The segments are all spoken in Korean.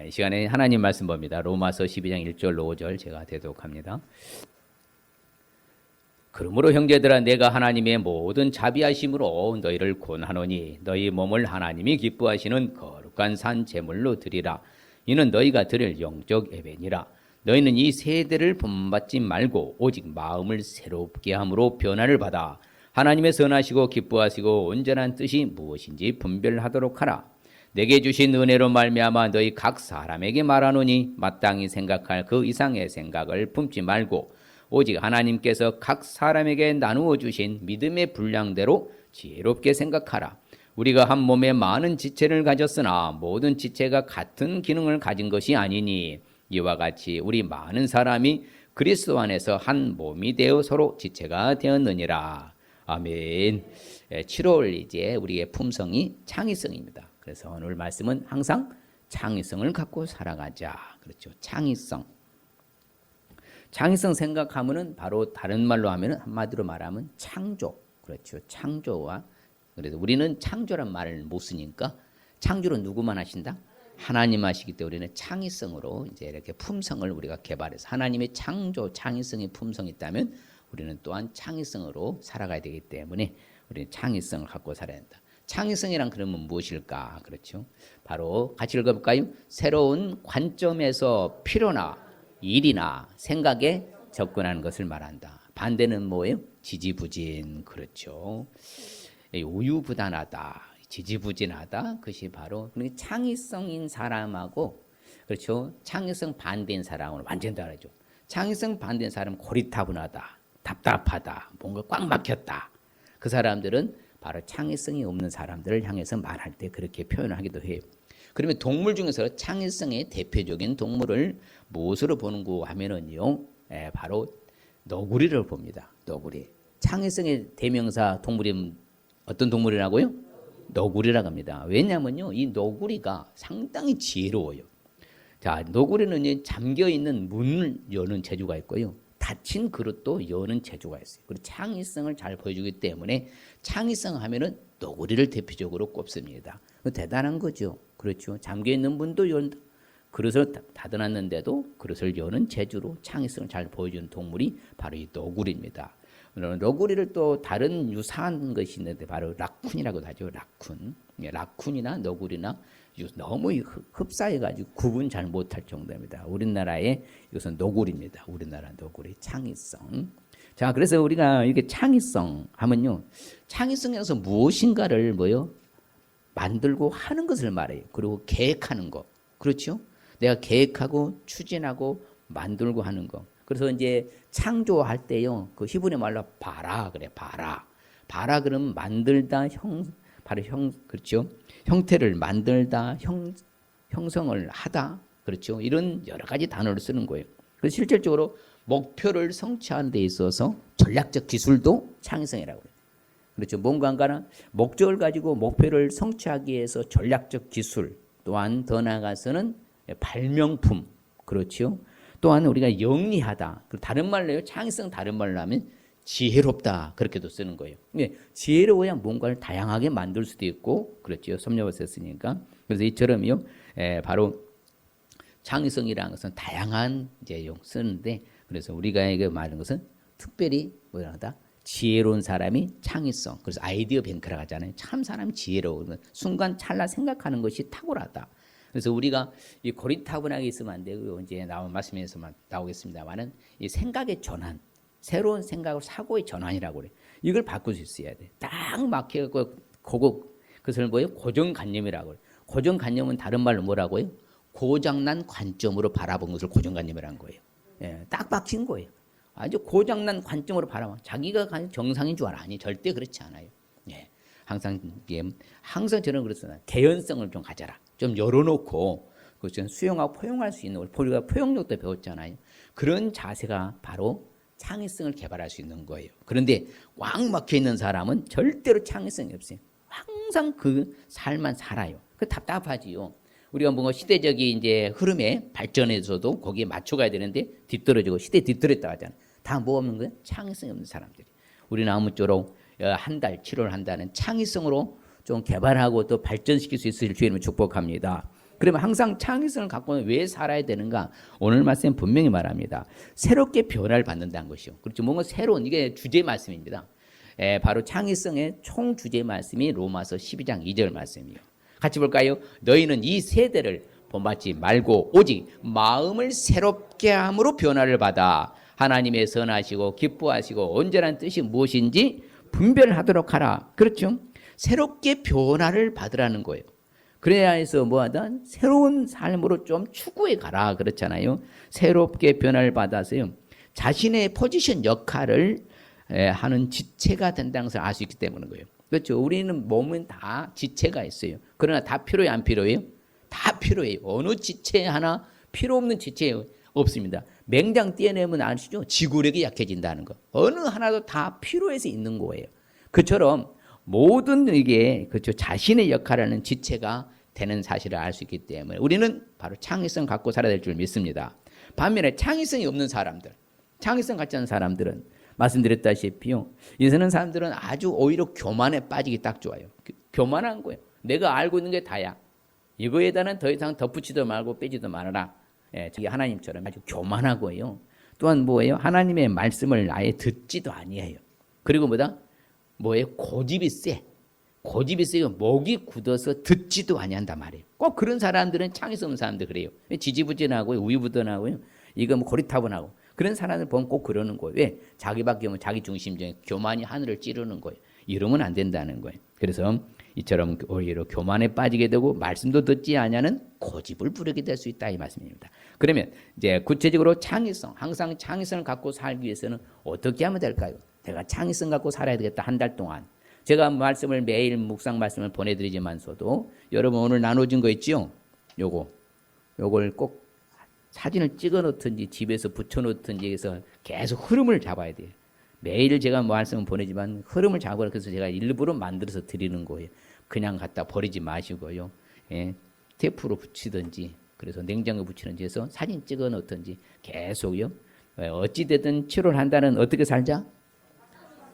이 시간에 하나님 말씀 봅니다. 로마서 12장 1절 5절 제가 대독합니다. 그러므로 형제들아 내가 하나님의 모든 자비하심으로 너희를 권하노니 너희 몸을 하나님이 기뻐하시는 거룩한 산 제물로 드리라. 이는 너희가 드릴 영적 예배니라. 너희는 이 세대를 본받지 말고 오직 마음을 새롭게 함으로 변화를 받아 하나님의 선하시고 기뻐하시고 온전한 뜻이 무엇인지 분별하도록 하라. 내게 주신 은혜로 말미암아 너희 각 사람에게 말하노니 마땅히 생각할 그 이상의 생각을 품지 말고 오직 하나님께서 각 사람에게 나누어 주신 믿음의 분량대로 지혜롭게 생각하라. 우리가 한 몸에 많은 지체를 가졌으나 모든 지체가 같은 기능을 가진 것이 아니니 이와 같이 우리 많은 사람이 그리스도 안에서 한 몸이 되어 서로 지체가 되었느니라. 아멘. 7월 이제 우리의 품성이 창의성입니다. 그래서 오늘 말씀은 항상 창의성을 갖고 살아가자. 그렇죠. 창의성. 창의성 생각하면은 바로 다른 말로 하면은 한마디로 말하면 창조. 그렇죠. 창조와 그래서 우리는 창조란 말을 못 쓰니까 창조는 누구만 하신다? 하나님 하시기 때문에 우리는 창의성으로 이제 이렇게 품성을 우리가 개발해서 하나님의 창조, 창의성의 품성이 있다면 우리는 또한 창의성으로 살아가야 되기 때문에 우리는 창의성을 갖고 살아야 한다. 창의성이란 그러면 무엇일까? 그렇죠. 바로 같이 읽어볼까요? 새로운 관점에서 필요나 일이나 생각에 접근하는 것을 말한다. 반대는 뭐예요? 지지부진. 그렇죠. 우유부단하다. 지지부진하다. 그것이 바로 창의성인 사람하고 그렇죠. 창의성 반대인 사람은 완전 다르죠. 창의성 반대인 사람은 고리타분하다. 답답하다. 뭔가 꽉 막혔다. 그 사람들은 바로 창의성이 없는 사람들을 향해서 말할 때 그렇게 표현하기도 해요. 그러면 동물 중에서 창의성의 대표적인 동물을 무엇으로 보는고 하면은요, 바로 너구리를 봅니다. 너구리. 창의성의 대명사 동물이 어떤 동물이라고요? 너구리라고 합니다. 왜냐하면요, 이 너구리가 상당히 지혜로워요. 자, 너구리는 잠겨 있는 문을 여는 재주가 있고요. 닫힌 그릇도 여는 재주가 있어요. 그리고 창의성을 잘 보여주기 때문에 창의성 하면은 너구리를 대표적으로 꼽습니다. 대단한 거죠. 그렇죠. 잠겨있는 문도 연다. 그릇을 닫아놨는데도 그릇을 여는 재주로 창의성을 잘 보여주는 동물이 바로 이 너구리입니다. 너구리를 또 다른 유사한 것이 있는데 바로 라쿤이라고도 하죠. 라쿤. 라쿤이나 너구리나 너무 흡사해가지고 구분 잘 못할 정도입니다. 우리나라의 이것은 너구리입니다. 우리나라 너구리 창의성. 자, 그래서 우리가 이렇게 창의성 하면요, 창의성에서 무엇인가를 만들고 하는 것을 말해요. 그리고 계획하는 거, 그렇죠? 내가 계획하고 추진하고 만들고 하는 거. 그래서 이제 창조할 때요, 그 히브리 말로 바라 그래, 바라. 바라 그러면 만들다, 그렇죠? 형태를 만들다, 형성을 하다, 그렇죠? 이런 여러 가지 단어를 쓰는 거예요. 그래서 실질적으로 목표를 성취하는 데 있어서 전략적 기술도 창의성이라고 해요. 그렇죠? 뭔가는 목적을 가지고 목표를 성취하기 위해서 전략적 기술, 또한 더 나아가서는 발명품, 그렇죠? 또한 우리가 영리하다. 다른 말로요, 창의성 다른 말로 하면 지혜롭다, 그렇게도 쓰는 거예요. 지혜로워야 뭔가를 다양하게 만들 수도 있고, 그렇죠? 섭렵을 했으니까. 그래서 이처럼요, 바로 창의성이라는 것은 다양한 이제 용 쓰는데, 그래서 우리가 이거 말하는 것은 특별히 뭐라다 지혜로운 사람이 창의성. 그래서 아이디어 뱅크라고 하잖아요. 참 사람이 지혜로우면 순간 찰나 생각하는 것이 탁월하다. 그래서 우리가 이 고리타분하게 있으면 안 되고요. 이제 나온 말씀에서만 나오겠습니다만은 이 생각의 전환, 새로운 생각을 사고의 전환이라고 그래. 이걸 바꿀 수 있어야 돼. 딱 막혀갖고 그것을 고정관념이라고 그래. 고정관념은 다른 말로 뭐라고요? 고장난 관점으로 바라본 것을 고정관념이라는 거예요. 딱 박힌 거예요. 아주 고장난 관점으로 바라봐. 자기가 정상인 줄 알아. 아니, 절대 그렇지 않아요. 항상 저는 그렇잖아요. 개연성을 좀 가져라. 좀 열어놓고, 그것은 수용하고 포용할 수 있는, 우리가 포용력도 배웠잖아요. 그런 자세가 바로 창의성을 개발할 수 있는 거예요. 그런데 꽉 막혀 있는 사람은 절대로 창의성이 없어요. 항상 그 삶만 살아요. 그 답답하지요. 우리가 뭔가 시대적인 이제 흐름에 발전해서도 거기에 맞춰가야 되는데 뒤떨어지고 시대에 뒤떨어졌다 하잖아요. 다 뭐 없는 거예요? 창의성이 없는 사람들이. 우리는 아무쪼록 한 달, 7월 한 달은 창의성으로 좀 개발하고 또 발전시킬 수 있을 주님을 축복합니다. 그러면 항상 창의성을 갖고는 왜 살아야 되는가? 오늘 말씀은 분명히 말합니다. 새롭게 변화를 받는다는 것이요. 그렇죠. 뭔가 새로운 이게 주제 말씀입니다. 바로 창의성의 총 주제 말씀이 로마서 12장 2절 말씀이요. 같이 볼까요? 너희는 이 세대를 본받지 말고 오직 마음을 새롭게 함으로 변화를 받아 하나님의 선하시고 기뻐하시고 온전한 뜻이 무엇인지 분별하도록 하라. 그렇죠? 새롭게 변화를 받으라는 거예요. 그래야 해서 뭐하다? 새로운 삶으로 좀 추구해 가라. 그렇잖아요. 새롭게 변화를 받아서요. 자신의 포지션 역할을 하는 지체가 된다는 것을 알 수 있기 때문인 거예요. 그렇죠. 우리는 몸은 다 지체가 있어요. 그러나 다 필요해요? 안 필요해요? 다 필요해요. 어느 지체 하나 필요 없는 지체 없습니다. 맹장 떼내면 아시죠? 지구력이 약해진다는 거. 어느 하나도 다 필요해서 있는 거예요. 그처럼 모든 이게 그렇죠. 자신의 역할을 하는 지체가 되는 사실을 알 수 있기 때문에 우리는 바로 창의성 갖고 살아야 될 줄 믿습니다. 반면에 창의성이 없는 사람들, 창의성 갖지 않은 사람들은 말씀드렸다시피요. 이러는 사람들은 아주 오히려 교만에 빠지기 딱 좋아요. 교만한 거예요. 내가 알고 있는 게 다야. 이거에다는 더 이상 덧붙이도 말고 빼지도 말아라. 자기 하나님처럼 아주 교만하고요. 또한 뭐예요? 하나님의 말씀을 아예 듣지도 아니해요. 그리고 뭐예요? 고집이 세. 고집이 세고 목이 굳어서 듣지도 아니한단 말이에요. 꼭 그런 사람들은 창의성 없는 사람들 그래요. 지지부진하고 우유부단하고요. 이거 고리타분하고 그런 사람을 보면 꼭 그러는 거예요. 왜? 자기밖에 없으면 자기 중심적인 교만이 하늘을 찌르는 거예요. 이러면 안 된다는 거예요. 그래서 이처럼 오히려 교만에 빠지게 되고 말씀도 듣지 아니하는 고집을 부리게 될 수 있다 이 말씀입니다. 그러면 이제 구체적으로 창의성, 항상 창의성을 갖고 살기 위해서는 어떻게 하면 될까요? 내가 창의성 갖고 살아야 되겠다 한 달 동안. 제가 말씀을 매일 묵상 말씀을 보내드리지만서도 여러분 오늘 나눠준 거 있죠? 요걸 꼭 사진을 찍어 놓든지 집에서 붙여 놓든지 해서 계속 흐름을 잡아야 돼요. 매일 제가 말씀을 보내지만 흐름을 잡으라 그래서 제가 일부러 만들어서 드리는 거예요. 그냥 갖다 버리지 마시고요. 테이프로 붙이든지 그래서 냉장고에 붙이든지 해서 사진 찍어 놓든지 계속요. 어찌됐든 치료를 한다는 어떻게 살자?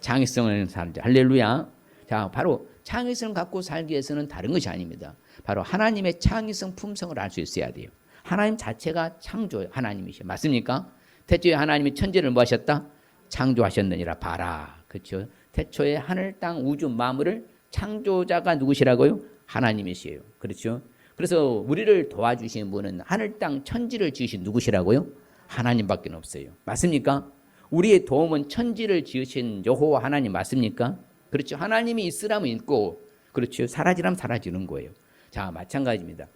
창의성을 살자. 할렐루야. 자, 바로 창의성을 갖고 살기 위해서는 다른 것이 아닙니다. 바로 하나님의 창의성 품성을 알 수 있어야 돼요. 하나님 자체가 창조 하나님이시죠. 맞습니까? 태초에 하나님이 천지를 뭐 하셨다? 창조하셨느니라 봐라. 그렇죠? 태초에 하늘, 땅, 우주, 만물을 창조자가 누구시라고요? 하나님이시에요. 그렇죠? 그래서 우리를 도와주신 분은 하늘, 땅, 천지를 지으신 누구시라고요? 하나님밖에 없어요. 맞습니까? 우리의 도움은 천지를 지으신 여호와 하나님 맞습니까? 그렇죠? 하나님이 있으라면 있고 그렇죠? 사라지라면 사라지는 거예요. 자, 마찬가지입니다.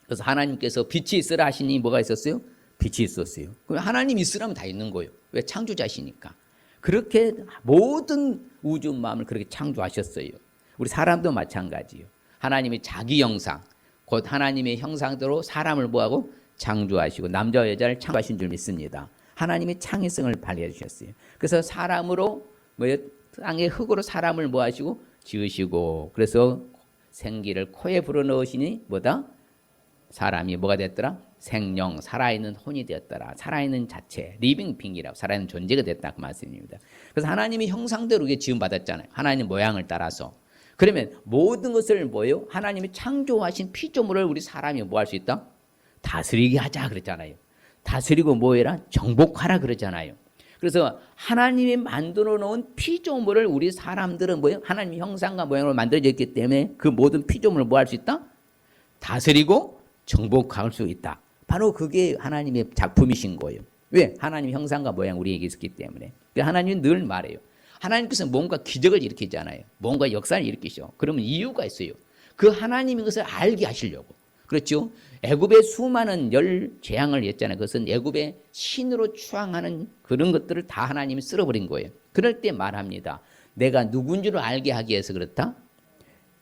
그래서 하나님께서 빛이 있으라 하시니 뭐가 있었어요? 빛이 있었어요. 그럼 하나님 있으라면 다 있는 거예요. 왜? 창조자시니까. 그렇게 모든 우주 마음을 그렇게 창조하셨어요. 우리 사람도 마찬가지예요. 하나님이 자기 형상, 곧 하나님의 형상대로 사람을 뭐하고 창조하시고 남자와 여자를 창조하신 줄 믿습니다. 하나님이 창의성을 발휘해 주셨어요. 그래서 사람으로 땅의 흙으로 사람을 뭐하시고 지으시고 그래서 생기를 코에 불어넣으시니 뭐다? 사람이 뭐가 됐더라? 생령, 살아있는 혼이 되었더라. 살아있는 자체, 리빙 빙이라고 살아있는 존재가 됐다 그 말씀입니다. 그래서 하나님이 형상대로 이게 지음받았잖아요. 하나님 모양을 따라서. 그러면 모든 것을 뭐예요? 하나님이 창조하신 피조물을 우리 사람이 뭐 할 수 있다? 다스리게 하자 그랬잖아요. 다스리고 뭐해라? 정복하라 그러잖아요. 그래서 하나님이 만들어 놓은 피조물을 우리 사람들은 뭐예요? 하나님의 형상과 모양으로 만들어졌기 때문에 그 모든 피조물을 뭐 할 수 있다? 다스리고 정복할 수 있다. 바로 그게 하나님의 작품이신 거예요. 왜? 하나님의 형상과 모양 우리에게 있었기 때문에. 하나님은 늘 말해요. 하나님께서 뭔가 기적을 일으키잖아요. 뭔가 역사를 일으키죠. 그러면 이유가 있어요. 그 하나님인 것을 알게 하시려고. 그렇죠? 애굽의 수많은 열 재앙을 했잖아요. 그것은 애굽의 신으로 추앙하는 그런 것들을 다 하나님이 쓸어버린 거예요. 그럴 때 말합니다. 내가 누구인 줄 알게 하기 위해서 그렇다.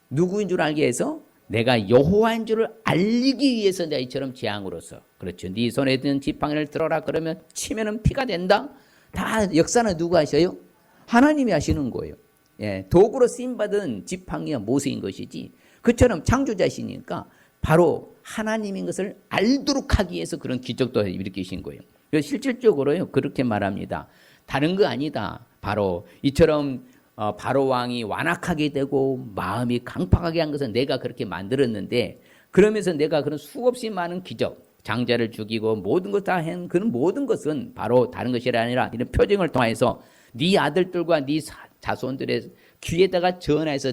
누구인 줄 알게 해서 내가 여호와인 줄을 알리기 위해서 내가 이처럼 재앙으로서. 그렇죠. 네 손에 든 지팡이를 들어라 그러면 치면은 피가 된다. 다 역사는 누가 하셔요? 하나님이 하시는 거예요. 예, 도구로 쓰임받은 지팡이와 모세인 것이지. 그처럼 창조자시니까 바로 하나님인 것을 알도록 하기 위해서 그런 기적도 일으키신 거예요. 그래서 실질적으로요 그렇게 말합니다. 다른 거 아니다. 바로 이처럼 바로 왕이 완악하게 되고 마음이 강팍하게 한 것은 내가 그렇게 만들었는데 그러면서 내가 그런 수없이 많은 기적, 장자를 죽이고 모든 것 다 한 그런 모든 것은 바로 다른 것이 아니라 이런 표징을 통해서 네 아들들과 네 자손들의 귀에다가 전해서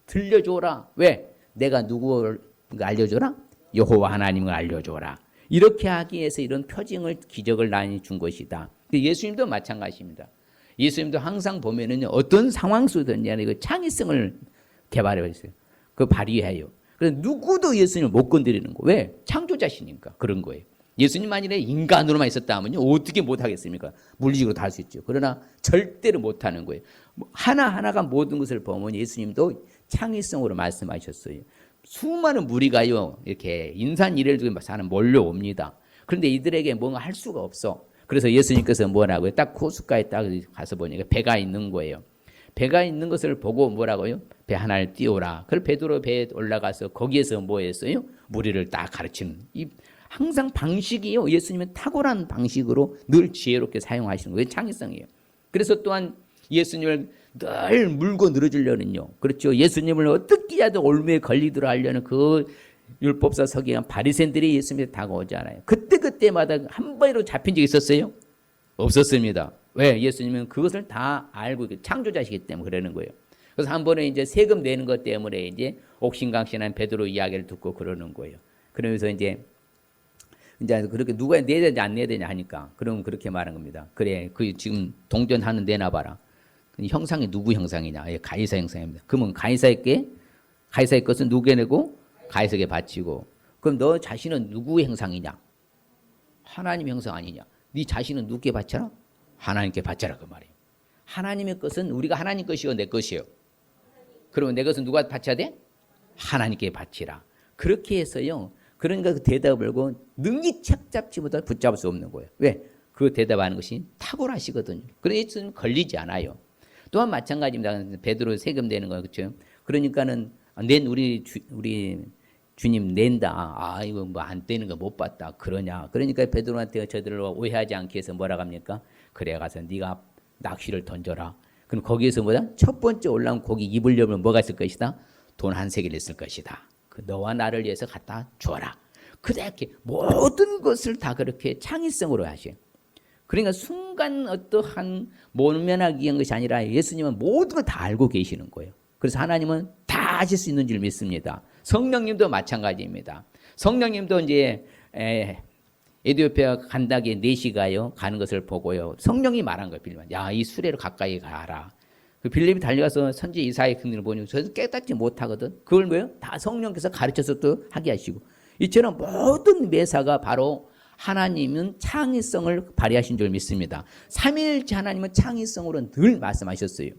들려줘라. 왜? 내가 누구를 알려줘라? 여호와 하나님을 알려줘라. 이렇게 하기 위해서 이런 표징을 기적을 많이 준 것이다. 예수님도 마찬가지입니다. 예수님도 항상 보면은 어떤 상황 속든지 그 창의성을 개발해 있어요. 그 발휘해요. 그래서 누구도 예수님을 못 건드리는 거. 왜? 창조자시니까 그런 거예요. 예수님 만일에 인간으로만 있었다 하면요 어떻게 못 하겠습니까? 물리적으로 다 할 수 있죠. 그러나 절대로 못 하는 거예요. 하나하나가 모든 것을 보면 예수님도 창의성으로 말씀하셨어요. 수많은 무리가요 이렇게 인산 이래를 사는 몰려옵니다. 그런데 이들에게 뭔가 할 수가 없어. 그래서 예수님께서 뭐라고요? 딱 호숫가에 딱 가서 보니까 배가 있는 거예요. 배가 있는 것을 보고 뭐라고요? 배 하나를 띄우라. 그걸 베드로 배에 올라가서 거기에서 뭐 했어요? 무리를 딱 가르치는. 이 항상 방식이요. 예수님은 탁월한 방식으로 늘 지혜롭게 사용하시는 거예요. 창의성이에요. 그래서 또한 예수님을 늘 물고 늘어주려는요. 그렇죠. 예수님을 어떻게 해도 올무에 걸리도록 하려는 그 율법사 서기관 바리새인들이 예수님에 다가오잖아요. 그때마다 한 번이라도 잡힌 적 있었어요? 없었습니다. 왜? 예수님은 그것을 다 알고 창조자시기 때문에 그러는 거예요. 그래서 한 번에 이제 세금 내는 것 때문에 이제 옥신각신한 베드로 이야기를 듣고 그러는 거예요. 그러면서 이제 그렇게 누가 내야 되냐 안 내야 되냐 하니까 그럼 그렇게 말한 겁니다. 그래, 그 지금 동전하는 내놔봐라. 형상이 누구 형상이냐? 예, 가이사 형상입니다. 그러면 가이사의 것은 누구에 내고 가이사에게 바치고. 그럼 너 자신은 누구의 형상이냐? 하나님 형상 아니냐? 네 자신은 누구께 바쳐라? 하나님께 바쳐라 그 말이에요. 하나님의 것은 우리가 하나님 것이요 내 것이요. 그러면 내 것은 누가 바쳐야 돼? 하나님께 바치라. 그렇게 해서요. 그러니까 그 대답을 걸고 능히 책잡지 못할 붙잡을 수 없는 거예요. 왜? 그 대답하는 것이 탁월하시거든요. 그래서 걸리지 않아요. 또한 마찬가지입니다. 베드로 세금 내는 거 그렇죠. 그러니까는 우리 주님 낸다. 아 이거 뭐 안 떼는 거 못 봤다. 그러냐. 그러니까 베드로한테 저들을 오해하지 않게 해서 뭐라고 합니까? 그래 가서 네가 낚시를 던져라. 그럼 거기에서 뭐다? 첫 번째 올라온 고기 입으려면 뭐가 있을 것이다? 돈 한 세겔 있을 것이다. 그 너와 나를 위해서 갖다 주어라. 그렇게 모든 것을 다 그렇게 창의성으로 하셔요. 그러니까 순간 어떠한 모면하기 위한 것이 아니라 예수님은 모든 걸 다 알고 계시는 거예요. 그래서 하나님은 다 하실 수 있는 줄 믿습니다. 성령님도 마찬가지입니다. 성령님도 이제 에티오피아 간다기에 4시가요 가는 것을 보고요. 성령이 말한 거예요. 빌립. 야, 이 수레로 가까이 가라. 그 빌립이 달려가서 선지 이사의 긍휼을 보니 저는 깨닫지 못하거든. 그걸 뭐예요? 다 성령께서 가르쳐서 또 하게 하시고. 이처럼 모든 매사가 바로 하나님은 창의성을 발휘하신 줄 믿습니다. 삼위일체 하나님은 창의성으로 늘 말씀하셨어요.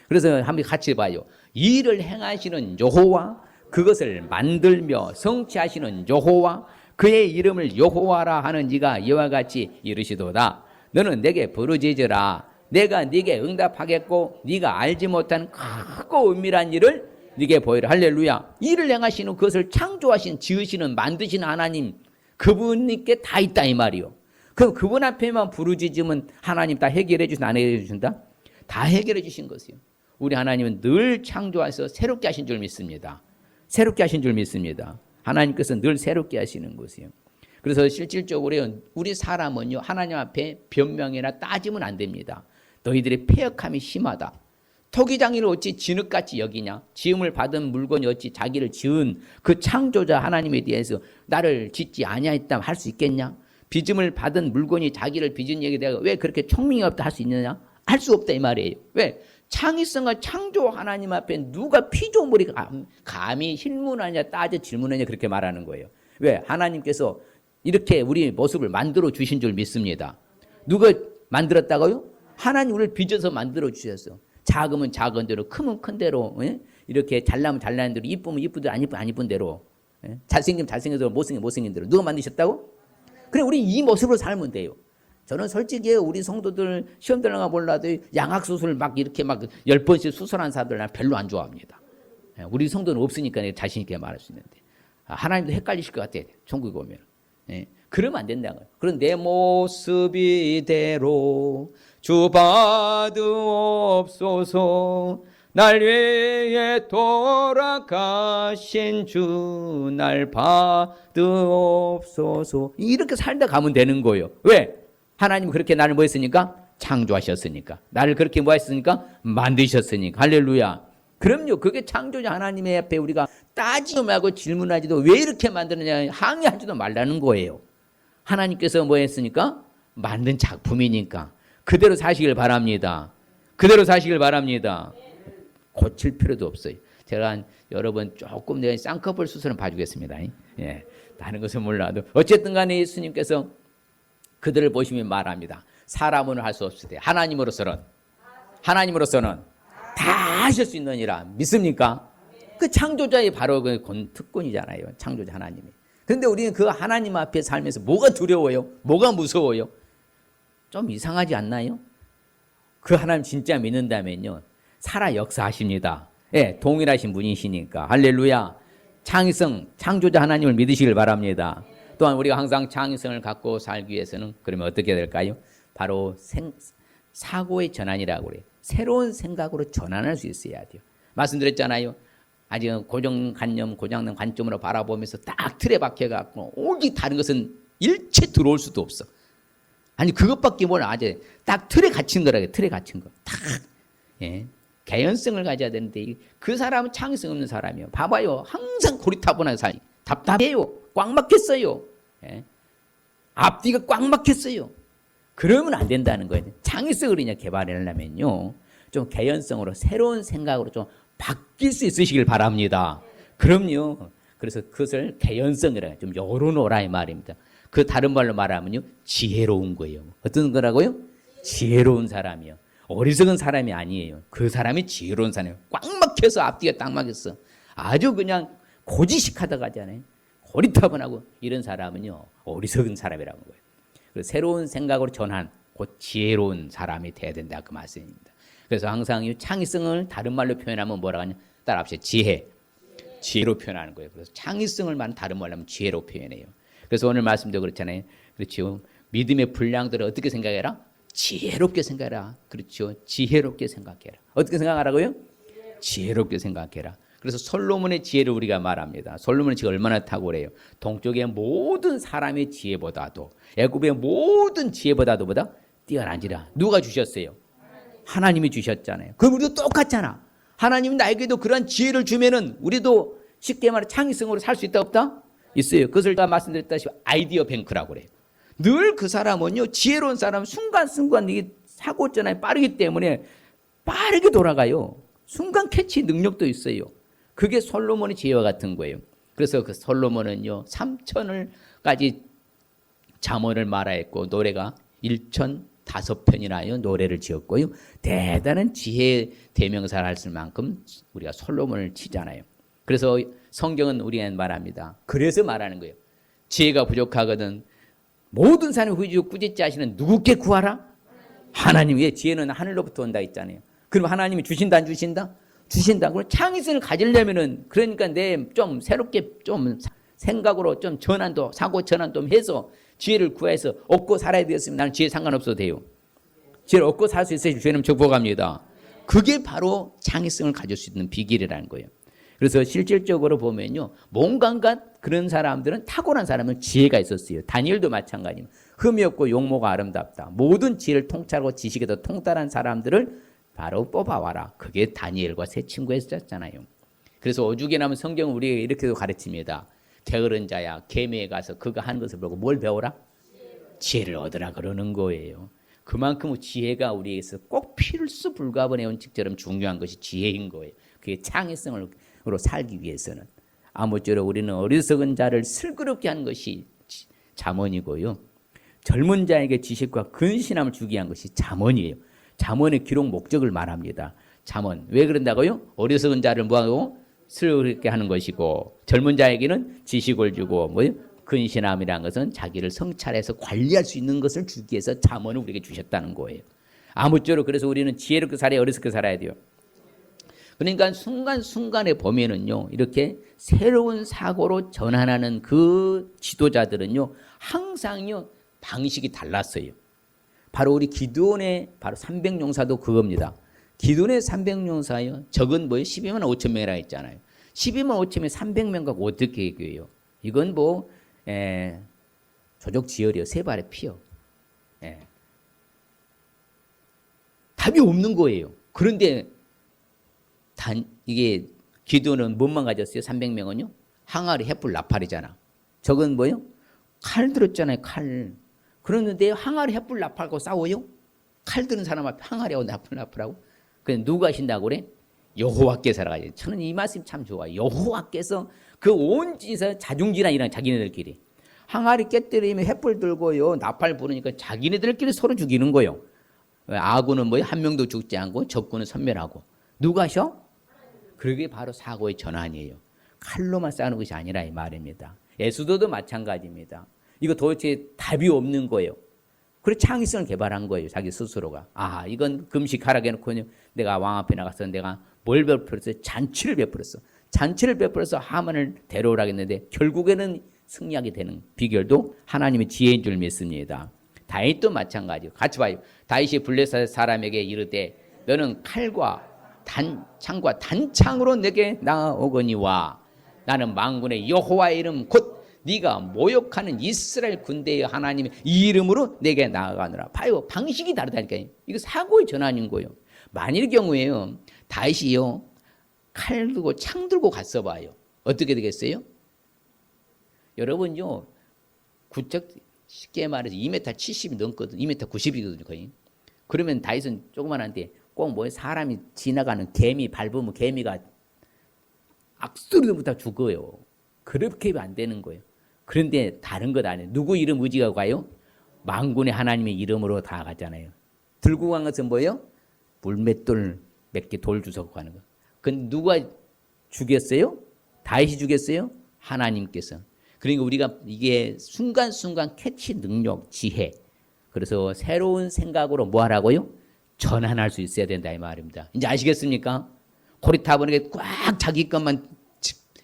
그래서 한번 같이 봐요. 일을 행하시는 여호와, 그것을 만들며 성취하시는 여호와, 그의 이름을 여호와라 하는 이가 이와 같이 이르시도다. 너는 내게 부르짖으라. 내가 네게 응답하겠고 네가 알지 못한 크고 은밀한 일을 네게 보이라. 할렐루야. 일을 행하시는 그것을 창조하신 지으시는 만드시는 하나님, 그분께 다 있다 이 말이요. 그럼 그분 앞에만 부르짖으면 하나님 다 해결해 주신다 안 해결해 주신다? 다 해결해 주신 것이요. 우리 하나님은 늘 창조하셔서 새롭게 하신 줄 믿습니다. 새롭게 하신 줄 믿습니다. 하나님께서 늘 새롭게 하시는 것이요. 그래서 실질적으로 우리 사람은요 하나님 앞에 변명이나 따지면 안 됩니다. 너희들의 패역함이 심하다. 토기장이를 어찌 진흙같이 여기냐? 지음을 받은 물건이 어찌 자기를 지은 그 창조자 하나님에 대해서 나를 짓지 아니하였다 할 수 있겠냐? 빚음을 받은 물건이 자기를 빚은 얘기에 대해 왜 그렇게 총명이 없다 할 수 있느냐? 할 수 없다 이 말이에요. 왜? 창의성과 창조 하나님 앞에 누가 피조물이 감히 실문하냐 따져 질문하냐 그렇게 말하는 거예요. 왜? 하나님께서 이렇게 우리 모습을 만들어 주신 줄 믿습니다. 누가 만들었다고요? 하나님 우리를 빚어서 만들어 주셨어. 작으면 작은 대로, 크면 큰 대로, 이렇게 잘나면 잘나는 대로, 이쁘면 이쁜 대로, 안 이쁜 대로, 잘생기면 잘생긴 대로, 못생기면 못생긴 대로. 누가 만드셨다고? 그래, 우리 이 모습으로 살면 돼요. 저는 솔직히 우리 성도들 시험 들어가 몰라도 양악수술 막 이렇게 막 10번씩 수술한 사람들 난 별로 안 좋아합니다. 우리 성도는 없으니까 자신 있게 말할 수 있는데. 하나님도 헷갈리실 것 같아. 천국에 오면. 그러면 안 된다는 거예요. 그런 내 모습 이대로 주 받으옵소서. 날 위해 돌아가신 주 날 받으옵소서. 이렇게 살다 가면 되는 거예요. 왜? 하나님 그렇게 나를 뭐 했으니까? 창조하셨으니까. 나를 그렇게 뭐 했으니까? 만드셨으니까. 할렐루야. 그럼요. 그게 창조자 하나님의 앞에 우리가 따지도 말고 질문하지도 왜 이렇게 만드느냐 항의하지도 말라는 거예요. 하나님께서 뭐 했으니까? 만든 작품이니까. 그대로 사시길 바랍니다. 그대로 사시길 바랍니다. 고칠 필요도 없어요. 제가 여러분 조금 내가 쌍꺼풀 수술은 봐주겠습니다. 예, 다른 것은 몰라도 어쨌든 간에 예수님께서 그들을 보시면 말합니다. 사람은 할 수 없을 때 하나님으로서는 다 하실 수 있느니라. 믿습니까? 그 창조자의 바로 그 특권이잖아요. 창조자 하나님이. 그런데 우리는 그 하나님 앞에 살면서 뭐가 두려워요? 뭐가 무서워요? 좀 이상하지 않나요? 그 하나님 진짜 믿는다면요. 살아 역사하십니다. 예, 동일하신 분이시니까. 할렐루야. 창의성, 창조자 하나님을 믿으시길 바랍니다. 또한 우리가 항상 창의성을 갖고 살기 위해서는 그러면 어떻게 될까요? 바로 사고의 전환이라고 그래요. 새로운 생각으로 전환할 수 있어야 돼요. 말씀드렸잖아요. 아직 고정관념, 고정된 관점으로 바라보면서 딱 틀에 박혀갖고 오직 다른 것은 일체 들어올 수도 없어. 아니 그것밖에 몰라. 아직 딱 틀에 갇힌 거라고. 틀에 갇힌 거. 딱. 예. 개연성을 가져야 되는데 그 사람은 창의성 없는 사람이에요. 봐봐요. 항상 고리타분한 삶. 답답해요. 꽉 막혔어요. 예. 앞뒤가 꽉 막혔어요. 그러면 안 된다는 거예요. 창의성을 그냥 개발하려면요. 좀 개연성으로 새로운 생각으로 좀 바뀔 수 있으시길 바랍니다. 그럼요. 그래서 그것을 개연성이라 해요. 좀 열어놓으라 이 말입니다. 그 다른 말로 말하면요. 지혜로운 거예요. 어떤 거라고요? 지혜로운 사람이요. 어리석은 사람이 아니에요. 그 사람이 지혜로운 사람이에요. 꽉 막혀서 앞뒤가 딱 막혔어. 아주 그냥 고지식하다 가잖아요. 고리타분하고 이런 사람은요. 어리석은 사람이라는 거예요. 그래서 새로운 생각으로 전환, 곧 지혜로운 사람이 돼야 된다 그 말씀입니다. 그래서 항상 이 창의성을 다른 말로 표현하면 뭐라고 하냐? 따라합시다. 지혜로 표현하는 거예요. 그래서 창의성을 다른 말로 하면 지혜로 표현해요. 그래서 오늘 말씀도 그렇잖아요. 그렇죠. 믿음의 분량들을 어떻게 생각해라? 지혜롭게 생각해라. 그렇죠. 지혜롭게 생각해라. 어떻게 생각하라고요? 지혜롭게 생각해라. 그래서 솔로몬의 지혜를 우리가 말합니다. 솔로몬의 지혜가 얼마나 탁월해요. 동쪽의 모든 사람의 지혜보다도 애굽의 모든 지혜보다도 뛰어난지라. 누가 주셨어요? 하나님이 주셨잖아요. 그럼 우리도 똑같잖아. 하나님이 나에게도 그런 지혜를 주면은 우리도 쉽게 말해 창의성으로 살 수 있다 없다? 있어요. 그것을 다 말씀드렸다시피 아이디어 뱅크라고 그래요. 늘 그 사람은요. 지혜로운 사람은 순간순간 이게 사고 전환이 빠르기 때문에 빠르게 돌아가요. 순간 캐치 능력도 있어요. 그게 솔로몬의 지혜와 같은 거예요. 그래서 그 솔로몬은요. 3천을까지 잠언을 말하였고 노래가 1,005편이나요 노래를 지었고요. 대단한 지혜 대명사를 할 만큼 우리가 솔로몬을 치잖아요. 그래서 성경은 우리는 말합니다. 그래서 말하는 거예요. 지혜가 부족하거든 모든 사람이 후지고 꾸짖지 하시는 누구께 구하라? 하나님의 지혜는 하늘로부터 온다 했잖아요. 그럼 하나님이 주신다 안 주신다? 주신다. 그럼 창의성을 가지려면은 그러니까 내 좀 새롭게 좀 생각으로 좀 전환도 사고 전환 좀 해서 지혜를 구해서 얻고 살아야 되었으면 나는 지혜 상관없어도 돼요. 지혜를 얻고 살 수 있어야 주님 축복합니다. 그게 바로 창의성을 가질 수 있는 비결이라는 거예요. 그래서 실질적으로 보면요. 뭔가 그런 사람들은 탁월한 사람은 지혜가 있었어요. 다니엘도 마찬가지입니다. 흠이 없고 용모가 아름답다. 모든 지혜를 통찰하고 지식에도 통달한 사람들을 바로 뽑아와라. 그게 다니엘과 세 친구였잖아요. 그래서 오죽에 나면 성경은 우리에게 이렇게도 가르칩니다. 게으른 자야 계매에 가서 그가 하는 것을 보고 뭘 배워라? 지혜를 얻으라 그러는 거예요. 그만큼 지혜가 우리에게서 꼭 필수 불가분의 원칙처럼 중요한 것이 지혜인 거예요. 그게 창의성으로 살기 위해서는. 아무쪼록 우리는 어리석은 자를 슬그럽게 하는 것이 잠언이고요. 젊은 자에게 지식과 근신함을 주기 위한 것이 잠언이에요. 잠언의 기록 목적을 말합니다. 잠언. 왜 그런다고요? 어리석은 자를 뭐하고? 슬그럽게 하는 것이고 젊은 자에게는 지식을 주고 근신함이라는 것은 자기를 성찰해서 관리할 수 있는 것을 주기 위해서 잠언을 우리에게 주셨다는 거예요. 아무쪼록 그래서 우리는 지혜롭게 살아야 어리석게 살아야 돼요. 그러니까 순간순간에 보면은요, 이렇게 새로운 사고로 전환하는 그 지도자들은요, 항상요, 방식이 달랐어요. 바로 우리 기드온의 바로 300용사도 그겁니다. 기존의 300용사요. 적은 뭐예요? 12만 5천 명이라 했잖아요. 12만 5천에 300명 갖고 어떻게 얘기해요? 이건 뭐 조족지혈이요. 세 발의 피요. 답이 없는 거예요. 그런데 이게 기도는 뭔만 가졌어요? 300명은요? 항아리, 횃불, 나팔이잖아. 적은 뭐요? 칼 들었잖아요. 칼. 그러는데 항아리, 횃불, 나팔하고 싸워요? 칼 드는 사람 앞에 항아리하고 나팔하고. 그래 누가 하신다고 그래? 여호와께서 가지. 저는 이 말씀 참 좋아요. 여호와께서 그 온 짓에서 자중질환이랑 자기네들끼리 항아리 깨뜨리면 횃불 들고요 나팔 부르니까 자기네들끼리 서로 죽이는 거예요. 아군은 뭐예요? 한 명도 죽지 않고 적군은 섬멸하고. 누가 하셔? 그게 바로 사고의 전환이에요. 칼로만 싸우는 것이 아니라 이 말입니다. 예수도도 마찬가지입니다. 이거 도대체 답이 없는 거예요. 그래서 창의성을 개발한 거예요. 자기 스스로가. 아, 이건 금식하라고 해놓고 내가 왕 앞에 나가서 내가 뭘 베풀었어요? 잔치를 베풀었어. 잔치를 베풀어서 하만을 데려오라고 했는데 결국에는 승리하게 되는 비결도 하나님의 지혜인 줄 믿습니다. 다윗도 마찬가지요. 같이 봐요. 다윗이 블레셋 사람에게 이르되 너는 칼과 창과 단창으로 내게 나아오거니와 나는 만군의 여호와의 이름 곧 네가 모욕하는 이스라엘 군대의 하나님의 이 이름으로 내게 나아가느라. 봐요. 방식이 다르다니까요. 이거 사고의 전환인 거예요. 만일 경우에요. 다윗이요. 칼 들고 창 들고 갔어 봐요. 어떻게 되겠어요? 여러분요. 구적 쉽게 말해서 2m 70이 넘거든. 2m 90이거든요. 거의. 그러면 다윗은 조그만한데 꼭 뭐 사람이 지나가는 개미 밟으면 개미가 악소리부터 죽어요. 그렇게 하면 안 되는 거예요. 그런데 다른 것 아니에요. 누구 이름 의지가 가요? 만군의 하나님의 이름으로 다 가잖아요. 들고 간 것은 뭐예요? 물맷돌 몇 개 돌 주워 가는 거. 그건 누가 죽였어요? 다윗이 죽였어요? 하나님께서. 그러니까 우리가 이게 순간순간 캐치 능력, 지혜. 그래서 새로운 생각으로 뭐 하라고요? 전환할 수 있어야 된다 이 말입니다. 이제 아시겠습니까? 고리타분하게 꽉 자기 것만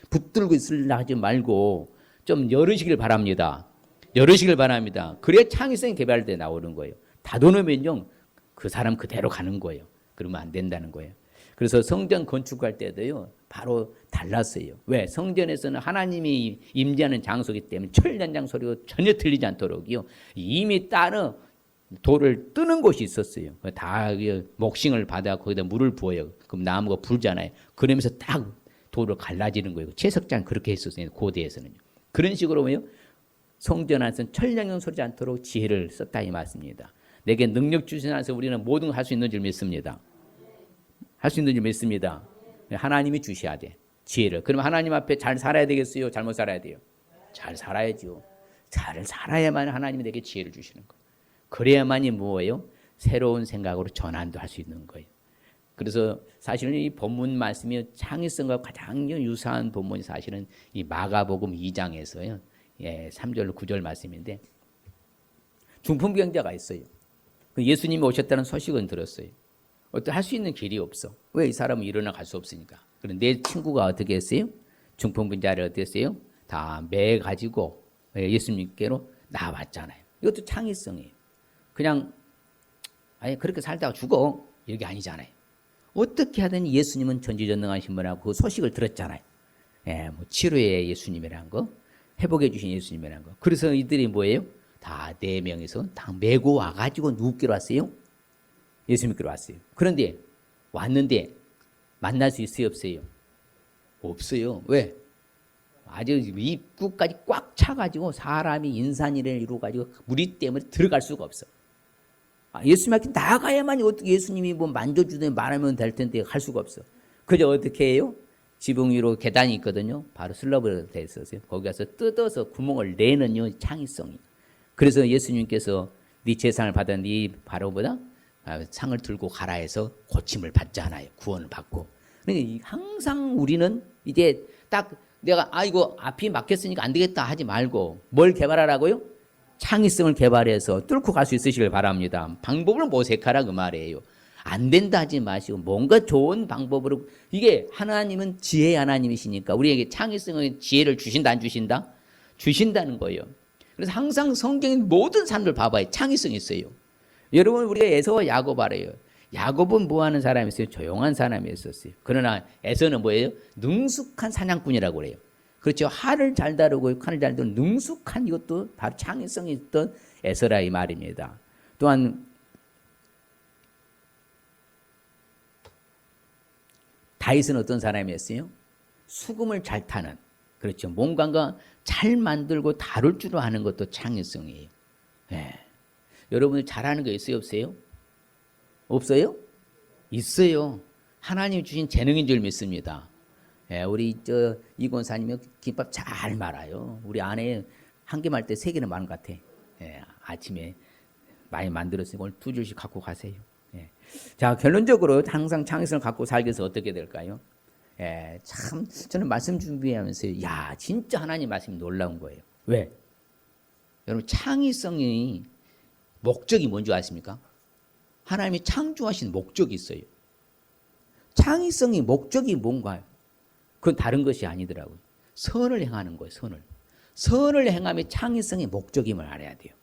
붙들고 있으려 하지 말고 좀 열으시길 바랍니다. 열으시길 바랍니다. 그래야 창의성이 개발돼 나오는 거예요. 닫아놓으면요 그 사람 그대로 가는 거예요. 그러면 안 된다는 거예요. 그래서 성전 건축할 때도요 바로 달랐어요. 왜? 성전에서는 하나님이 임재하는 장소이기 때문에 철단장 소리가 전혀 들리지 않도록요 이미 따로 돌을 뜨는 곳이 있었어요. 다 목싱을 받아 거기다 물을 부어요. 그럼 나무가 불잖아요. 그러면서 딱 돌을 갈라지는 거예요. 채석장 그렇게 했었어요. 고대에서는요. 그런 식으로 뭐요? 성전 안에서는 철량형 소리지 않도록 지혜를 썼다 이 말씀입니다. 내게 능력 주신 안에서 우리는 모든 걸 할 수 있는 줄 믿습니다. 할 수 있는 줄 믿습니다. 하나님이 주셔야 돼. 지혜를. 그럼 하나님 앞에 잘 살아야 되겠어요? 잘못 살아야 돼요? 잘 살아야죠. 잘 살아야만 하나님이 내게 지혜를 주시는 거예요. 그래야만이 뭐예요? 새로운 생각으로 전환도 할 수 있는 거예요. 그래서 사실은 이 본문 말씀이 창의성과 가장 유사한 본문이 사실은 이 마가복음 2장에서요. 3절 9절 말씀인데 중풍병자가 있어요. 예수님이 오셨다는 소식은 들었어요. 할 수 있는 길이 없어. 왜? 이 사람은 일어나 갈 수 없으니까. 그런데 내 친구가 어떻게 했어요? 중풍병자를 어떻게 했어요? 다 매가지고 예수님께로 나왔잖아요. 이것도 창의성이에요. 그냥 아니 그렇게 살다가 죽어. 이게 아니잖아요. 어떻게 하든 예수님은 전지전능하신 분하고 그 소식을 들었잖아요. 뭐 치료의 예수님이라는 거, 회복해 주신 예수님이라는 거. 그래서 이들이 뭐예요? 다 4명이서 다 메고 와가지고 누구께로 왔어요? 예수님께로 왔어요. 그런데 왔는데 만날 수 있어요? 없어요? 없어요. 왜? 아주 입구까지 꽉 차가지고 사람이 인산이를 이루어가지고 무리 때문에 들어갈 수가 없어. 예수님한테 나가야만 어떻게 예수님이 뭐 만져주든 말하면 될 텐데 갈 수가 없어. 그저 어떻게 해요? 지붕 위로 계단이 있거든요. 바로 슬러브로 되어 있었어요. 거기 가서 뜯어서 구멍을 내는 창의성이. 그래서 예수님께서 네 재상을 받은 네 바로보다 상을 들고 가라 해서 고침을 받잖아요. 구원을 받고. 그러니까 항상 우리는 이제 딱 내가 이거 앞이 막혔으니까 안 되겠다 하지 말고 뭘 개발하라고요? 창의성을 개발해서 뚫고 갈 수 있으시길 바랍니다. 방법을 모색하라 그 말이에요. 안 된다 하지 마시고 뭔가 좋은 방법으로. 이게 하나님은 지혜의 하나님이시니까 우리에게 창의성의 지혜를 주신다 안 주신다? 주신다는 거예요. 그래서 항상 성경의 모든 사람들 봐봐요. 창의성이 있어요. 여러분 우리가 에서와 야곱 알아요. 야곱은 뭐 하는 사람이었어요? 조용한 사람이었었어요. 그러나 에서는 뭐예요? 능숙한 사냥꾼이라고 그래요. 그렇죠. 칼을 잘 다루고 칼을 잘 다루는 능숙한 이것도 바로 창의성이 있던 에서라 이 말입니다. 또한 다윗은 어떤 사람이었어요? 수금을 잘 타는, 그렇죠. 뭔가 잘 만들고 다룰 줄 아는 것도 창의성이에요. 예. 여러분들 잘하는 거 있어요, 없어요? 없어요? 있어요. 하나님 주신 재능인 줄 믿습니다. 예, 우리 이 권사님이 김밥 잘 말아요. 우리 아내 한 개 말 때 세 개는 많은 것 같아. 예, 아침에 많이 만들었으니까 오늘 2줄씩 갖고 가세요. 예. 자, 결론적으로 항상 창의성을 갖고 살기 위해서 어떻게 될까요? 예, 참 저는 말씀 준비하면서 야, 진짜 하나님 말씀이 놀라운 거예요. 왜? 여러분, 창의성이 목적이 뭔지 아십니까? 하나님이 창조하신 목적이 있어요. 창의성이 목적이 뭔가요? 그건 다른 것이 아니더라고요. 선을 행하는 거예요. 선을 행함이 창의성의 목적임을 알아야 돼요.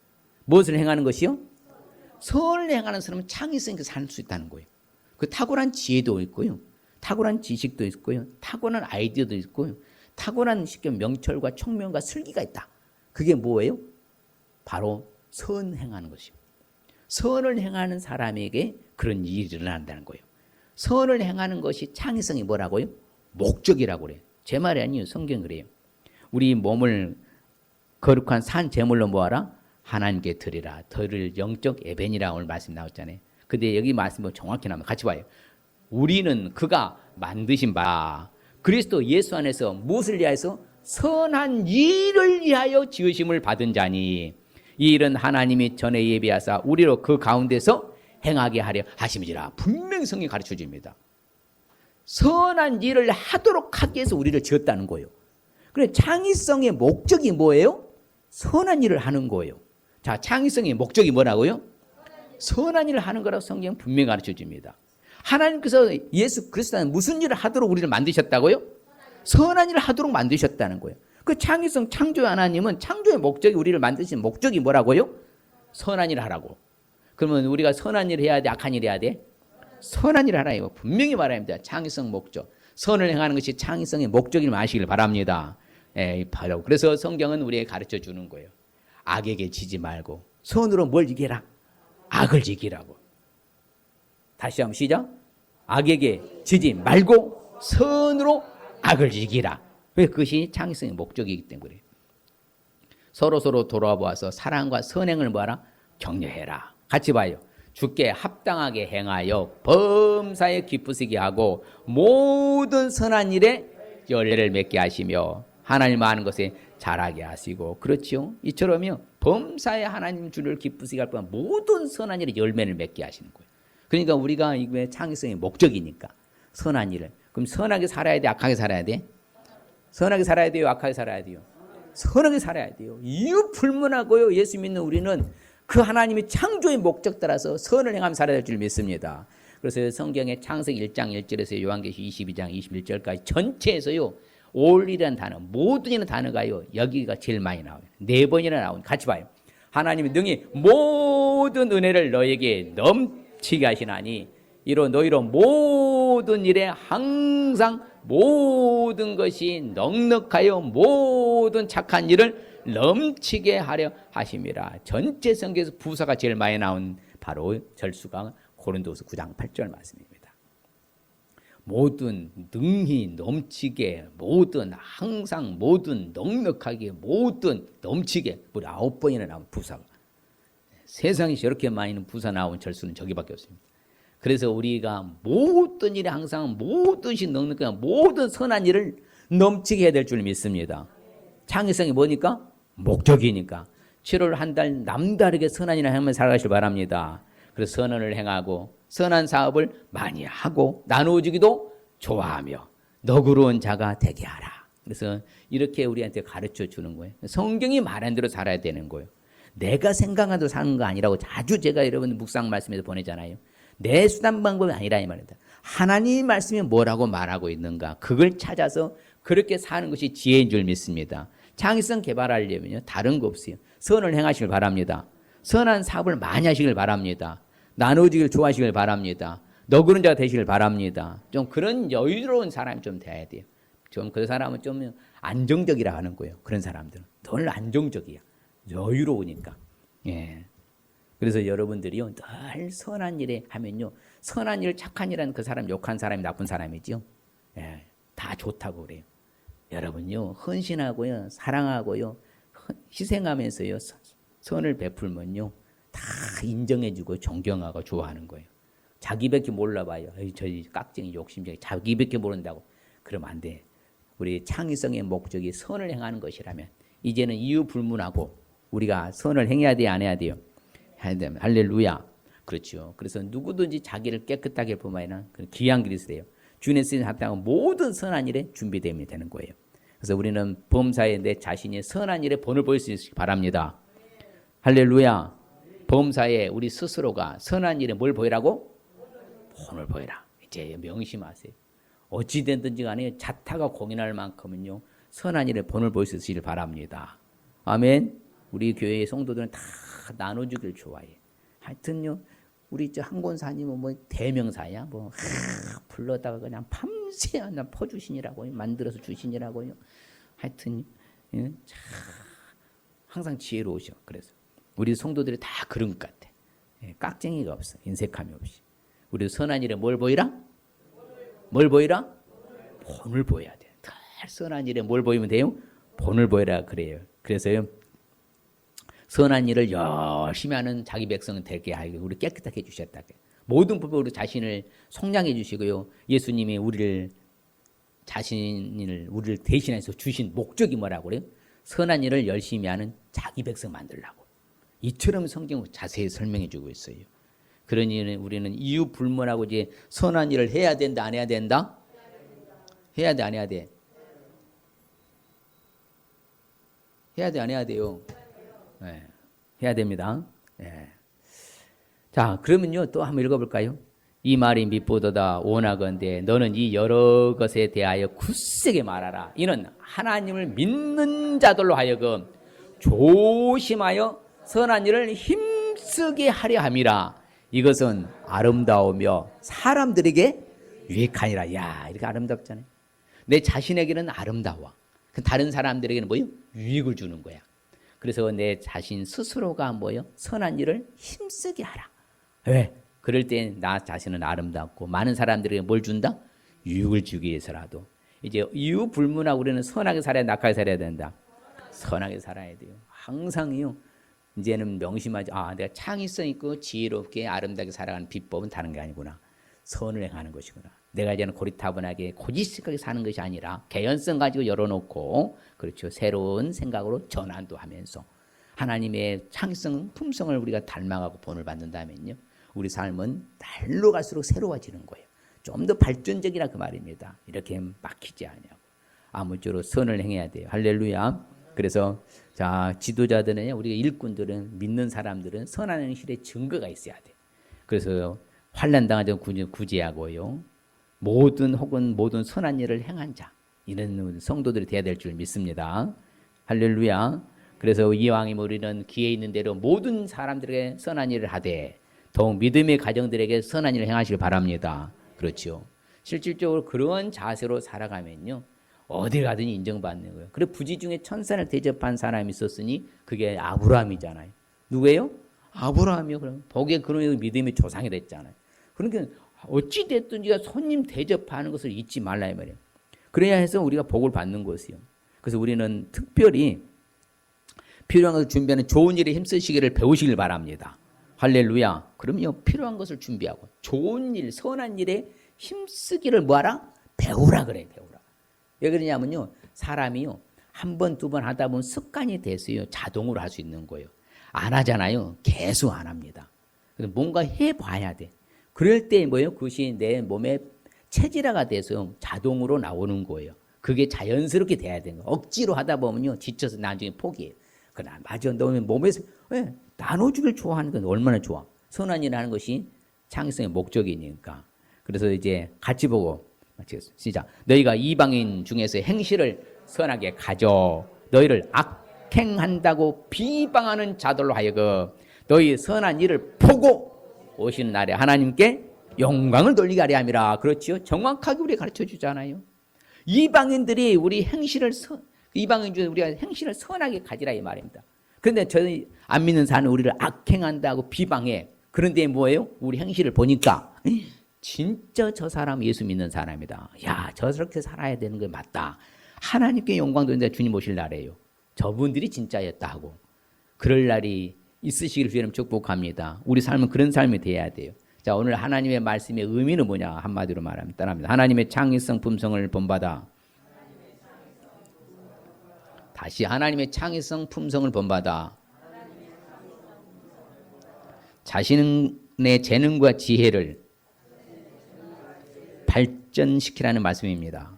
무엇을 행하는 것이요? 선을 행하는 사람은 창의성이 살 수 있다는 거예요. 그 탁월한 지혜도 있고요. 탁월한 지식도 있고요. 탁월한 아이디어도 있고요. 탁월한 명철과 총명과 슬기가 있다. 그게 뭐예요? 바로 선 행하는 것이요. 선을 행하는 사람에게 그런 일이 일어난다는 거예요. 선을 행하는 것이 창의성이 뭐라고요? 목적이라고 그래요. 제 말이 아니에요. 성경 그래요. 우리 몸을 거룩한 산 제물로 모아라. 하나님께 드리라. 드릴 영적 예배니라 오늘 말씀 나왔잖아요. 근데 여기 말씀은 정확히 나오면 같이 봐요. 우리는 그가 만드신 바 그리스도 예수 안에서 무엇을 위하여서? 선한 일을 위하여 지으심을 받은 자니 이 일은 하나님이 전에 예비하사 우리로 그 가운데서 행하게 하려 하심이라. 분명히 성경이 가르쳐 줍니다. 선한 일을 하도록 하기 위해서 우리를 지었다는 거예요. 그래, 창의성의 목적이 뭐예요? 선한 일을 하는 거예요. 자, 창의성의 목적이 뭐라고요? 선한 일을 하는 거라고 성경은 분명히 가르쳐 줍니다. 하나님께서 예수 그리스도는 무슨 일을 하도록 우리를 만드셨다고요? 선한 일을 하도록 만드셨다는 거예요. 그 창의성 창조의 하나님은 창조의 목적이 우리를 만드신 목적이 뭐라고요? 선한 일을 하라고. 그러면 우리가 선한 일을 해야 돼? 악한 일을 해야 돼? 선한 일을 하라고 분명히 말해야 합니다. 창의성 목적. 선을 행하는 것이 창의성의 목적임을 아시길 바랍니다. 예, 바로 그래서 성경은 우리에게 가르쳐 주는 거예요. 악에게 지지 말고 선으로 뭘 이기라? 악을 이기라고. 다시 한번 시작. 악에게 지지 말고 선으로 악을 이기라. 왜? 그것이 창의성의 목적이기 때문에. 서로 돌아보아서 사랑과 선행을 뭐하라? 격려해라. 같이 봐요. 주께 합당하게 행하여 범사에 기쁘시게 하고 모든 선한 일에 열매를 맺게 하시며 하나님 아는 것에 잘하게 하시고. 그렇지요. 이처럼요. 범사에 하나님 주를 기쁘시게 할 뻔한 모든 선한 일에 열매를 맺게 하시는 거예요. 그러니까 우리가 이게 창의성의 목적이니까 선한 일을. 그럼 선하게 살아야 돼? 악하게 살아야 돼? 선하게 살아야 돼요? 악하게 살아야 돼요? 선하게 살아야 돼요. 이유 불문하고요. 예수 믿는 우리는 그 하나님의 창조의 목적 따라서 선을 행하며 살아야 될 줄 믿습니다. 그래서 성경의 창세기 1장 1절에서 요한계시 22장 21절까지 전체에서요. 올이라는 단어, 모든이라는 단어가요. 여기가 제일 많이 나와요. 4번이나 나오는. 같이 봐요. 하나님이 능히 모든 은혜를 너에게 넘치게 하시나니 이로 너희로 모든 일에 항상 모든 것이 넉넉하여 모든 착한 일을 넘치게 하려 하심이라. 전체 성경에서 부사가 제일 많이 나온 바로 절수가 고린도서 9장 8절 말씀입니다. 모든 능히 넘치게, 모든 항상, 모든 넉넉하게, 모든 넘치게. 우리 9번이나 나온 부사가. 세상에 저렇게 많이 부사 나온 절수는 저기밖에 없습니다. 그래서 우리가 모든 일에 항상 모든 시 넉넉하게 모든 선한 일을 넘치게 해야 될 줄 믿습니다. 창의성이 뭐니까? 목적이니까. 7월 한 달 남다르게 선한 일을 하면 살아가시길 바랍니다. 그래서 선언을 행하고 선한 사업을 많이 하고 나누어주기도 좋아하며 너그러운 자가 되게 하라. 그래서 이렇게 우리한테 가르쳐 주는 거예요. 성경이 말한 대로 살아야 되는 거예요. 내가 생각한 대로 사는 거 아니라고 자주 제가 여러분 묵상 말씀에서 보내잖아요. 내 수단 방법이 아니라 이 말입니다. 하나님 말씀이 뭐라고 말하고 있는가 그걸 찾아서 그렇게 사는 것이 지혜인 줄 믿습니다. 창의성 개발하려면요 다른 거 없어요. 선을 행하시길 바랍니다. 선한 사업을 많이 하시길 바랍니다. 나눠주길 좋아하시길 바랍니다. 너그러운 자가 되시길 바랍니다. 좀 그런 여유로운 사람이 좀 돼야 돼요. 좀 그 사람은 좀 안정적이라 하는 거예요. 그런 사람들은 늘 안정적이야. 여유로우니까. 예. 그래서 여러분들이요, 늘 선한 일에 하면요, 선한 일, 착한 일은 그 사람 욕한 사람이 나쁜 사람이지요. 예. 다 좋다고 그래요. 여러분요, 헌신하고요, 사랑하고요, 희생하면서요, 선을 베풀면요, 다 인정해주고 존경하고 좋아하는 거예요. 자기밖에 몰라봐요. 저희 깍쟁이 욕심쟁이 자기밖에 모른다고 그러면 안 돼. 우리 창의성의 목적이 선을 행하는 것이라면 이제는 이유 불문하고 우리가 선을 행해야 돼요, 안 해야 돼요? 해야 됩니다. 할렐루야. 그렇죠. 그래서 누구든지 자기를 깨끗하게 보면 귀한 그리스도예요. 주님의 쓰임 합당한 모든 선한 일에 준비되면 되는 거예요. 그래서 우리는 범사에 내 자신이 선한 일에 본을 보일 수 있기 바랍니다. 할렐루야. 범사에 우리 스스로가 선한 일에 뭘 보이라고? 본을 보이라. 이제 명심하세요. 어찌됐든지 간에 자타가 공인할 만큼은요, 선한 일에 본을 보일 수 있기를 바랍니다. 아멘. 우리 교회의 성도들은 다 나눠주길 좋아해. 하여튼요, 우리 저 한권사님은 뭐 대명사야, 뭐 불러다가 그냥 밤새 퍼주시니라고 만들어서 주시니라고요. 하여튼 예, 항상 지혜로우셔. 그래서 우리 성도들이 다 그런 것 같아. 예, 깍쟁이가 없어. 인색함이 없이. 우리 선한 일에 뭘 보이라? 뭘 보이라? 본을 보여야 돼. 늘 선한 일에 뭘 보이면 돼요? 본을 보여라 그래요. 그래서요, 선한 일을 열심히 하는 자기 백성은 되게 하고 우리 깨끗하게 해주셨다. 모든 부분으로 자신을 속량해 주시고요. 예수님이 우리를 대신해서 주신 목적이 뭐라고 그래요? 선한 일을 열심히 하는 자기 백성 만들라고. 이처럼 성경 자세히 설명해 주고 있어요. 그러니 우리는 이유 불문하고 이제 선한 일을 해야 된다, 안 해야 된다? 해야 돼, 안 해야 돼? 해야 돼, 안 해야 돼요? 네, 해야 됩니다. 네. 자, 그러면요, 또 한번 읽어볼까요? 이 말이 밉보도다 원하건대 너는 이 여러 것에 대하여 굳세게 말하라. 이는 하나님을 믿는 자들로 하여금 조심하여 선한 일을 힘쓰게 하려 함이라. 이것은 아름다우며 사람들에게 유익하니라. 야, 이렇게 아름답잖아요. 내 자신에게는 아름다워. 다른 사람들에게는 뭐요? 유익을 주는 거야. 그래서 내 자신 스스로가 뭐요? 선한 일을 힘쓰게 하라. 왜? 그럴 때 나 자신은 아름답고 많은 사람들에게 뭘 준다? 유익을 주기 위해서라도. 이제 이유 불문하고 우리는 선하게 살아야 낙하게 살아야 된다. 선하게 살아야 돼요. 항상요. 이제는 명심하지. 아, 내가 창의성 있고 지혜롭게 아름답게 살아가는 비법은 다른 게 아니구나. 선을 행하는 것이구나. 내가 이제는 고리타분하게 고지식하게 사는 것이 아니라 개연성 가지고 열어놓고, 그렇죠, 새로운 생각으로 전환도 하면서 하나님의 창의성, 품성을 우리가 닮아가고 본을 받는다면요, 우리 삶은 날로 갈수록 새로워지는 거예요. 좀 더 발전적이라 그 말입니다. 이렇게 막히지 않냐고. 아무쪼록 선을 행해야 돼요. 할렐루야. 그래서 자, 지도자들은, 우리가 일꾼들은, 믿는 사람들은 선한 행실에 증거가 있어야 돼. 그래서 환난 당하지 구제하고요, 모든 선한 일을 행한 자, 이런 성도들이 되어야 될 줄 믿습니다. 할렐루야. 그래서 이왕이면 우리는 기회 있는 대로 모든 사람들에게 선한 일을 하되 더욱 믿음의 가정들에게 선한 일을 행하시길 바랍니다. 그렇죠. 실질적으로 그런 자세로 살아가면요, 어디 가든 인정받는 거예요. 그래, 부지 중에 천산을 대접한 사람이 있었으니 그게 아브라함이잖아요. 누구예요? 아브라함이요. 그럼 복의 근원이 믿음의 조상이 됐잖아요. 그러니까 어찌 됐든지가 손님 대접하는 것을 잊지 말라 이 말이에요. 그래야 해서 우리가 복을 받는 것이요. 그래서 우리는 특별히 필요한 것을 준비하는 좋은 일에 힘쓰시기를 배우시길 바랍니다. 할렐루야. 그럼요, 필요한 것을 준비하고 좋은 일, 선한 일에 힘쓰기를 뭐하라? 배우라 그래, 배우라. 왜 그러냐면요, 사람이요, 한 번, 두 번 하다 보면 습관이 돼서요, 자동으로 할 수 있는 거예요. 안 하잖아요. 계속 안 합니다. 그래서 뭔가 해봐야 돼. 그럴 때 뭐예요? 그것이 내 몸에 체질화가 돼서 자동으로 나오는 거예요. 그게 자연스럽게 돼야 되는 거예요. 억지로 하다 보면요, 지쳐서 나중에 포기해요. 그러나 맞아, 너 몸에서 왜 나눠주길 좋아하는 건 얼마나 좋아. 선한 일을 하는 것이 창의성의 목적이니까. 그래서 이제 같이 보고 시작. 너희가 이방인 중에서 행실을 선하게 가져 너희를 악행한다고 비방하는 자들로 하여금 너희 선한 일을 보고 오시는 날에 하나님께 영광을 돌리게 하려 함이라. 그렇지요? 정확하게 우리 가르쳐 주잖아요. 이방인들이 우리 행실을 이방인 중에 우리가 행실을 선하게 가지라 이 말입니다. 그런데 저희 안 믿는 사람은 우리를 악행한다고 비방해. 그런데 뭐예요? 우리 행실을 보니까 진짜 저 사람 예수 믿는 사람이다. 야, 저렇게 살아야 되는 게 맞다. 하나님께 영광 돌린다. 주님 오실 날이에요. 저분들이 진짜였다 하고 그럴 날이 있으시기를 주님 축복합니다. 우리 삶은 그런 삶이 돼야 돼요. 자, 오늘 하나님의 말씀의 의미는 뭐냐? 한마디로 말하면 따라합니다. 하나님의 창의성 품성을 본받아. 다시 하나님의 창의성 품성을 본받아 자신의 재능과 지혜를 발전시키라는 말씀입니다.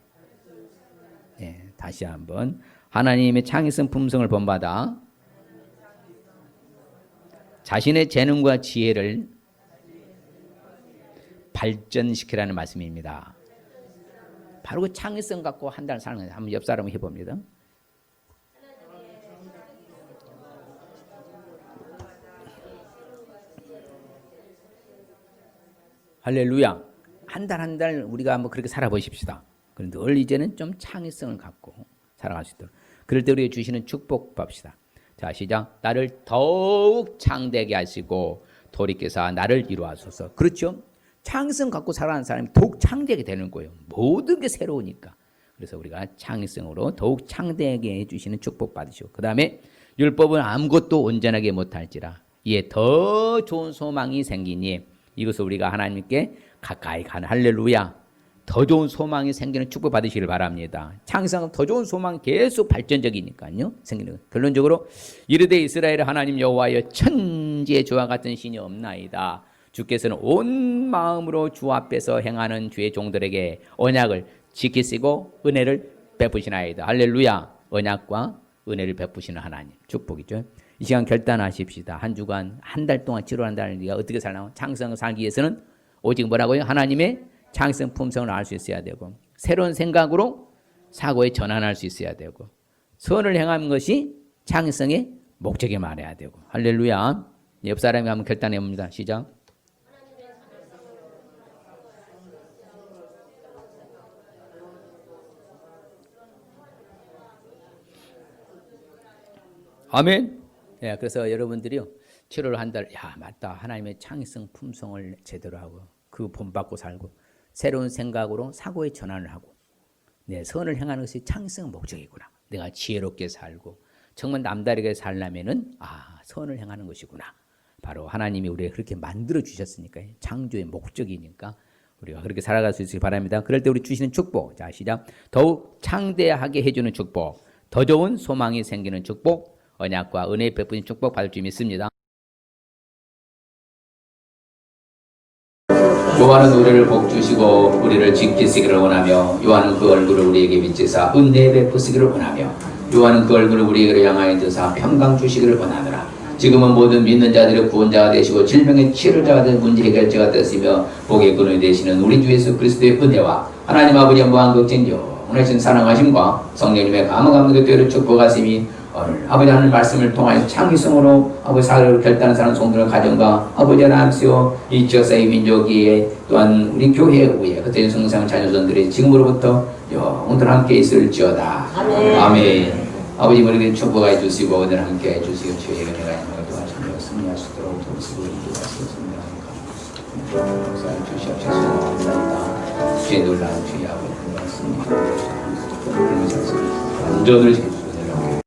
네, 다시 한번 하나님의 창의성 품성을 본받아 자신의 재능과 지혜를 발전시키라는 말씀입니다. 바로 그 창의성 갖고 한 달 사는 거예요. 한번 옆 사람 해봅니다. 할렐루야. 한 달 한 달 우리가 한번 그렇게 살아보십시다. 그런데 늘 이제는 좀 창의성을 갖고 살아갈 수 있도록. 그럴 때 우리에게 주시는 축복 봅시다. 자, 시작. 나를 더욱 창대하게 하시고 돌이켜서 나를 이루하소서. 그렇죠? 창의성 갖고 살아가는 사람이 더욱 창대하게 되는 거예요. 모든 게 새로우니까. 그래서 우리가 창의성으로 더욱 창대하게 해주시는 축복 받으시고, 그 다음에 율법은 아무것도 온전하게 못할지라 이에 더 좋은 소망이 생기니 이것을 우리가 하나님께 가까이 가는 할렐루야. 더 좋은 소망이 생기는 축복 받으시길 바랍니다. 창의성은 더 좋은 소망이 계속 발전적이니까요. 생기는 것. 결론적으로 이르되 이스라엘 하나님 여호와여 천지의 주와 같은 신이 없나이다. 주께서는 온 마음으로 주 앞에서 행하는 주의 종들에게 언약을 지키시고 은혜를 베푸시나이다. 할렐루야. 언약과 은혜를 베푸시는 하나님 축복이죠. 이 시간 결단하십시다. 한 주간 한 달 동안 치료한다는 우리가 어떻게 살나? 창의성을 살기 위해서는 오직 뭐라고요? 하나님의 창의성 품성을 알 수 있어야 되고 새로운 생각으로 사고에 전환할 수 있어야 되고 선을 행하는 것이 창의성의 목적에 말해야 되고 할렐루야. 옆 사람이 한번 결단해 봅니다. 시작. 아멘. 예, 그래서 여러분들이요 치료를 한 달, 야 맞다 하나님의 창의성 품성을 제대로 하고 그 본받고 살고 새로운 생각으로 사고의 전환을 하고 내 선을 행하는 것이 창의성 목적이구나. 내가 지혜롭게 살고 정말 남다르게 살려면은 선을 행하는 것이구나. 바로 하나님이 우리가 그렇게 만들어 주셨으니까 창조의 목적이니까 우리가 그렇게 살아갈 수 있길 바랍니다. 그럴 때 우리 주시는 축복. 자 시작. 더욱 창대하게 해주는 축복, 더 좋은 소망이 생기는 축복, 언약과 은혜 베푸신 축복 받을 줄 믿습니다. 요한은 우리를 복주시고 우리를 지키시기를 원하며 요한은 그 얼굴을 우리에게 비치사 은혜 베푸시기를 원하며 요한은 그 얼굴을 우리에게 향하여 드사 평강 주시기를 원하노라. 지금은 모든 믿는 자들의 구원자가 되시고 질병의 치료자가 된 문제의 결제가 되시며 복의 근원이 되시는 우리 주 예수 그리스도의 은혜와 하나님 아버지의 무한 걱정요 오늘신 사랑하심과 성령님의 감화감동의 교회를 축복하심이 오늘 아버지 하나님 말씀을 통하여 창의성으로 아버지 사회를 결단하는 사람 성도의 가정과 아버지 하나님이시여 이 지역사회 민족이 또한 우리 교회 후에 그때 성상 자녀선들이 지금으로부터 영원토록 함께 있을지어다. 아멘. 아멘. 아버지 우리에게 축복해 주시고 오늘 함께 해 주시고 주의 은혜가 있는 것도 하시며 승리할 수 있도록 도우시고 인도하시옵소서. 역사를 주시옵소서. 감사합니다. 주의 놀라운 주의 아버지 말씀입니다. 완전을